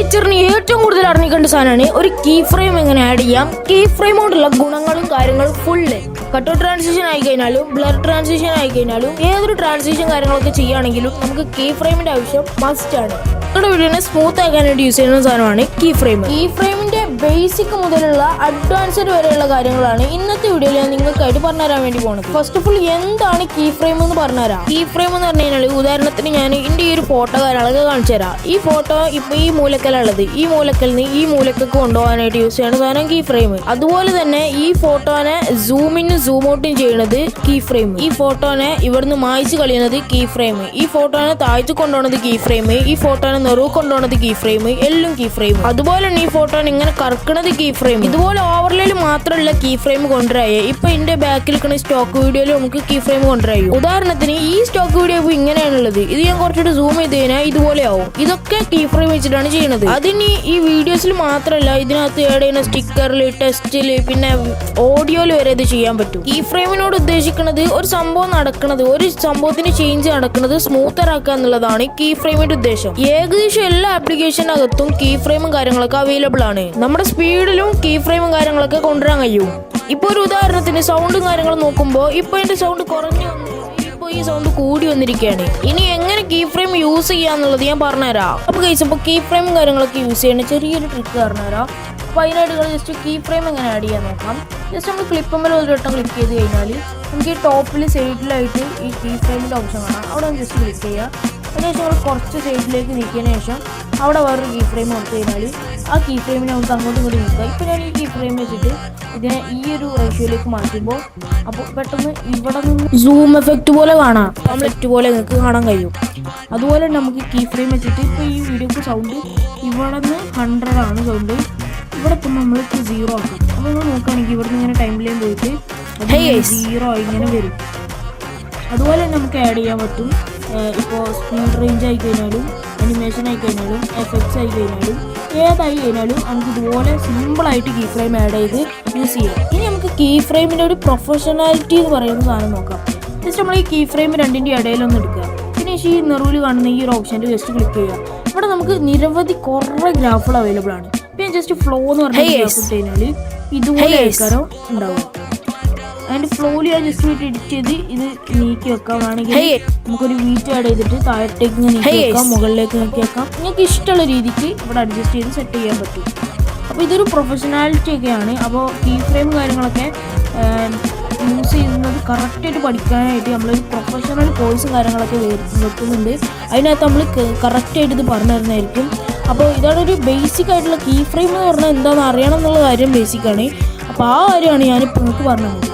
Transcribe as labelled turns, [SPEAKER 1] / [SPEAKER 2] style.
[SPEAKER 1] ഫീച്ചറിന് ഏറ്റവും കൂടുതൽ അറിഞ്ഞിക്കേണ്ട സാധനമാണ് ഒരു കീ ഫ്രെയിം എങ്ങനെ ആഡ് ചെയ്യാം. കീ ഫ്രെയിം കൊണ്ടുള്ള ഗുണങ്ങളും കാര്യങ്ങളും ഫുള്ള് കട്ടൗട്ട് ട്രാൻസിഷൻ ആയി കഴിഞ്ഞാലും ബ്ലർ ട്രാൻസിഷൻ ആയി കഴിഞ്ഞാലും ഏതൊരു ട്രാൻസിഷൻ കാര്യങ്ങളൊക്കെ ചെയ്യുകയാണെങ്കിലും നമുക്ക് കീ ഫ്രെയിമിന്റെ ആവശ്യം മസ്റ്റ് ആണ്. നമ്മുടെ വീഡിയോനെ സ്മൂത്ത് ആക്കാനായിട്ട് യൂസ് ചെയ്യുന്ന സാധനമാണ് കീ ഫ്രെയിം. കീ ഫ്രെയിമിന്റെ ബേസിക് മുതലുള്ള അഡ്വാൻസ്ഡ് വരെയുള്ള കാര്യങ്ങളാണ് ഇന്നത്തെ വീഡിയോയിൽ ഞാൻ നിങ്ങൾക്കായിട്ട് പറഞ്ഞുതരാൻ വേണ്ടി പോകുന്നത്. ഫസ്റ്റ് ഓഫ് ഓൾ എന്താണ് കീ ഫ്രെയിം എന്ന് പറഞ്ഞുതരാം. കീ ഫ്രെയിം എന്ന് പറഞ്ഞു കഴിഞ്ഞാൽ ഉദാഹരണത്തിന് ഞാൻ ഇതിന്റെ ഈ ഒരു ഫോട്ടോ കാര്യങ്ങളൊക്കെ കാണിച്ചു തരാം. ഈ ഫോട്ടോ ഇപ്പൊ ഈ മൂലക്കലുള്ളത്, ഈ മൂലക്കൽ നിന്ന് ഈ മൂലക്കൊക്കെ കൊണ്ടുപോകാനായിട്ട് യൂസ് ചെയ്യുന്ന സാധനം കീ ഫ്രെയിം. അതുപോലെ തന്നെ ഈ ഫോട്ടോനെ സൂമിനും സൂം ഔട്ടും ചെയ്യുന്നത് കീ ഫ്രെയിം. ഈ ഫോട്ടോനെ ഇവിടുന്ന് മായ്ച്ച് കളയുന്നത് കീ ഫ്രെയിം. ഈ ഫോട്ടോനെ താഴ്ത്തി കൊണ്ടുപോകുന്നത് കീ ഫ്രെയിം. ഈ ഫോട്ടോനെ നെറുവ് കൊണ്ടുപോകുന്നത് കീ ഫ്രെയിം. എല്ലാം കീ ഫ്രെയിം. അതുപോലെ തന്നെ ഈ ഫോട്ടോനെ ഇങ്ങനെ കറക്കണത് കീ ഫ്രെയിം. ഇതുപോലെ ഓവർലേയിൽ മാത്രമല്ല കീ ഫ്രെയിം കൊണ്ടുവരായി. ഇപ്പൊ ഇതിന്റെ ബാക്കിൽ നിൽക്കുന്ന സ്റ്റോക്ക് വീഡിയോയിൽ നമുക്ക് കീ ഫ്രെയിം കൊണ്ടുവരായി. ഉദാഹരണത്തിന് ഈ സ്റ്റോക്ക് വീഡിയോ ഇപ്പൊ ഇങ്ങനെയാണുള്ളത്. ഇത് ഞാൻ കുറച്ചുകൂടി സൂം ചെയ്ത് കഴിഞ്ഞാൽ ഇതുപോലെ ആവും. ഇതൊക്കെ കീ ഫ്രെയിം വെച്ചിട്ടാണ് ചെയ്യുന്നത്. അതിന് ഈ വീഡിയോസിൽ മാത്രമല്ല ഇതിനകത്ത് ആഡ് ചെയ്യുന്ന സ്റ്റിക്കറിൽ, ടെസ്റ്റില്, പിന്നെ ഓഡിയോയിൽ വരെ ഇത് ചെയ്യാൻ പറ്റും. കീ ഫ്രെയിമിനോട് ഉദ്ദേശിക്കുന്നത് ഒരു സംഭവം നടക്കുന്നത്, ഒരു സംഭവത്തിന് ചേഞ്ച് നടക്കുന്നത് സ്മൂത്തർ ആക്കുക എന്നുള്ളതാണ് കീ ഫ്രെയിമിന്റെ ഉദ്ദേശം. ഏകദേശം എല്ലാ ആപ്ലിക്കേഷനകത്തും കീ ഫ്രെയിമും കാര്യങ്ങളൊക്കെ അവൈലബിൾ ആണ്. നമ്മുടെ സ്പീഡിലും കീ ഫ്രെയിമും കാര്യങ്ങളൊക്കെ കൊണ്ടുവരാൻ കഴിയും. ഇപ്പൊ ഒരു ഉദാഹരണത്തിന് സൗണ്ടും കാര്യങ്ങളും നോക്കുമ്പോൾ ഇപ്പൊ എന്റെ സൗണ്ട് കുറഞ്ഞു വന്നു, ഇപ്പൊ ഈ സൗണ്ട് കൂടി വന്നിരിക്കുകയാണ്. ഇനി എങ്ങനെ കീ ഫ്രെയിം യൂസ് ചെയ്യാന്നുള്ളത് ഞാൻ പറഞ്ഞുതരാം. അപ്പൊ ഗൈസ്, ഇപ്പൊ കീ ഫ്രെയിമും കാര്യങ്ങളൊക്കെ യൂസ് ചെയ്യണ ചെറിയൊരു ട്രിക്ക് പറഞ്ഞുതരാം. അപ്പോൾ അതിനായിട്ട് ജസ്റ്റ് കീ ഫ്രെയിം എങ്ങനെ ആഡ് ചെയ്യാൻ നോക്കാം. ജസ്റ്റ് നമ്മൾ ക്ലിപ്പുമ്പോൾ ഒരു വട്ടം ക്ലിക്ക് ചെയ്ത് കഴിഞ്ഞാൽ നമുക്ക് ഈ ടോപ്പിൽ സൈഡിലായിട്ട് ഈ കീ ഫ്രെയിമിൻ്റെ ഓപ്ഷൻ കാണാം. അവിടെ ഒന്ന് ജസ്റ്റ് ക്ലിക്ക് ചെയ്യുക. അതിനുശേഷം നമ്മൾ കുറച്ച് സൈഡിലേക്ക് നീക്കിയതിന് ശേഷം അവിടെ വേറൊരു കീ ഫ്രെയിം കൊടുത്തു കഴിഞ്ഞാൽ ആ കീ ഫ്രെയിമിനെ നമുക്ക് അങ്ങോട്ടും ഇങ്ങോട്ടും നീക്കുക. ഇപ്പോൾ ഞാൻ ഈ കീ ഫ്രെയിം വെച്ചിട്ട് ഇതിനെ ഈ ഒരു റേഷ്യോയിലേക്ക് മാറ്റുമ്പോൾ അപ്പോൾ പെട്ടെന്ന് ഇവിടെ നിന്ന് സൂം എഫക്റ്റ് പോലെ കാണാം, എഫക്റ്റ് പോലെ നിങ്ങൾക്ക് കാണാൻ കഴിയും. അതുപോലെ നമുക്ക് കീ ഫ്രെയിം വെച്ചിട്ട് ഇപ്പോൾ ഈ വീഡിയോക്ക് സൗണ്ട് ഇവിടെ നിന്ന് 100 ആണ് സൗണ്ട്, ഇവിടെ എത്തുമ്പോൾ നമ്മൾക്ക് 0 ആക്കും. അപ്പോൾ നമ്മൾ നോക്കുകയാണെങ്കിൽ ഇവിടെ നിന്ന് ഇങ്ങനെ ടൈം ലൈൻ പോയിട്ട് 0 ഇങ്ങനെ വരും. അതുപോലെ നമുക്ക് ആഡ് ചെയ്യാൻ പറ്റും. ഇപ്പോൾ സ്പീഡ് റേഞ്ച് ആയി കഴിഞ്ഞാലും അനിമേഷൻ ആയി കഴിഞ്ഞാലും എഫക്ട്സ് ആയി കഴിഞ്ഞാലും ഏതായി കഴിഞ്ഞാലും നമുക്ക് ഇതുപോലെ സിമ്പിളായിട്ട് കീ ഫ്രെയിം ആഡ് ചെയ്ത് യൂസ് ചെയ്യാം. ഇനി നമുക്ക് കീ ഫ്രെയിമിൻ്റെ ഒരു പ്രൊഫഷണാലിറ്റി എന്ന് പറയുന്ന സാധനം നോക്കാം. ജസ്റ്റ് നമ്മൾ ഈ കീ ഫ്രെയിം രണ്ടിൻ്റെ ഇടയിലൊന്ന് എടുക്കുക. പിന്നെ ഈ നെറുവിൽ കാണുന്ന ഈ ഒരു ഓപ്ഷൻ്റെ ജസ്റ്റ് ക്ലിക്ക് ചെയ്യുക. ഇവിടെ നമുക്ക് നിരവധി കുറേ ഗ്രാഫുകൾ അവൈലബിൾ ആണ്. പിന്നെ ജസ്റ്റ് ഫ്ലോ എന്ന് പറഞ്ഞ ഗ്രാഫ് ഇട്ട് കഴിഞ്ഞാൽ ഇതുപോലെ ആൾക്കാരോ ഉണ്ടാവും. അതിൻ്റെ ഫ്ലോയിൽ ഞാൻ ജസ്റ്റ് പോയിട്ട് എഡിറ്റ് ചെയ്ത് ഇത് നീക്കി വെക്കാം. വേണമെങ്കിൽ നമുക്കൊരു വീറ്റ് ആഡ് ചെയ്തിട്ട് താഴത്തേക്ക് നീക്കി വെക്കാം, മുകളിലേക്ക് നീക്കി വെക്കാം. നിങ്ങൾക്ക് ഇഷ്ടമുള്ള രീതിക്ക് ഇവിടെ അഡ്ജസ്റ്റ് ചെയ്ത് സെറ്റ് ചെയ്യാൻ പറ്റും. അപ്പോൾ ഇതൊരു പ്രൊഫഷണാലിറ്റി ഒക്കെയാണ്. അപ്പോൾ കീ ഫ്രെയിം കാര്യങ്ങളൊക്കെ യൂസ് ചെയ്യുന്നത് കറക്റ്റായിട്ട് പഠിക്കാനായിട്ട് നമ്മളൊരു പ്രൊഫഷണൽ കോഴ്സും കാര്യങ്ങളൊക്കെ വെക്കുന്നുണ്ട്. അതിനകത്ത് നമ്മൾ കറക്റ്റായിട്ട് ഇത് പറഞ്ഞു തരുന്നതായിരിക്കും. അപ്പോൾ ഇതാണ് ഒരു ബേസിക് ആയിട്ടുള്ള കീ ഫ്രെയിം എന്ന് പറഞ്ഞാൽ എന്താണെന്ന് അറിയണം എന്നുള്ള കാര്യം ബേസിക്കാണ്. അപ്പോൾ ആ കാര്യമാണ് ഞാനിപ്പോൾ നിങ്ങൾക്ക് പറഞ്ഞു തന്നത്.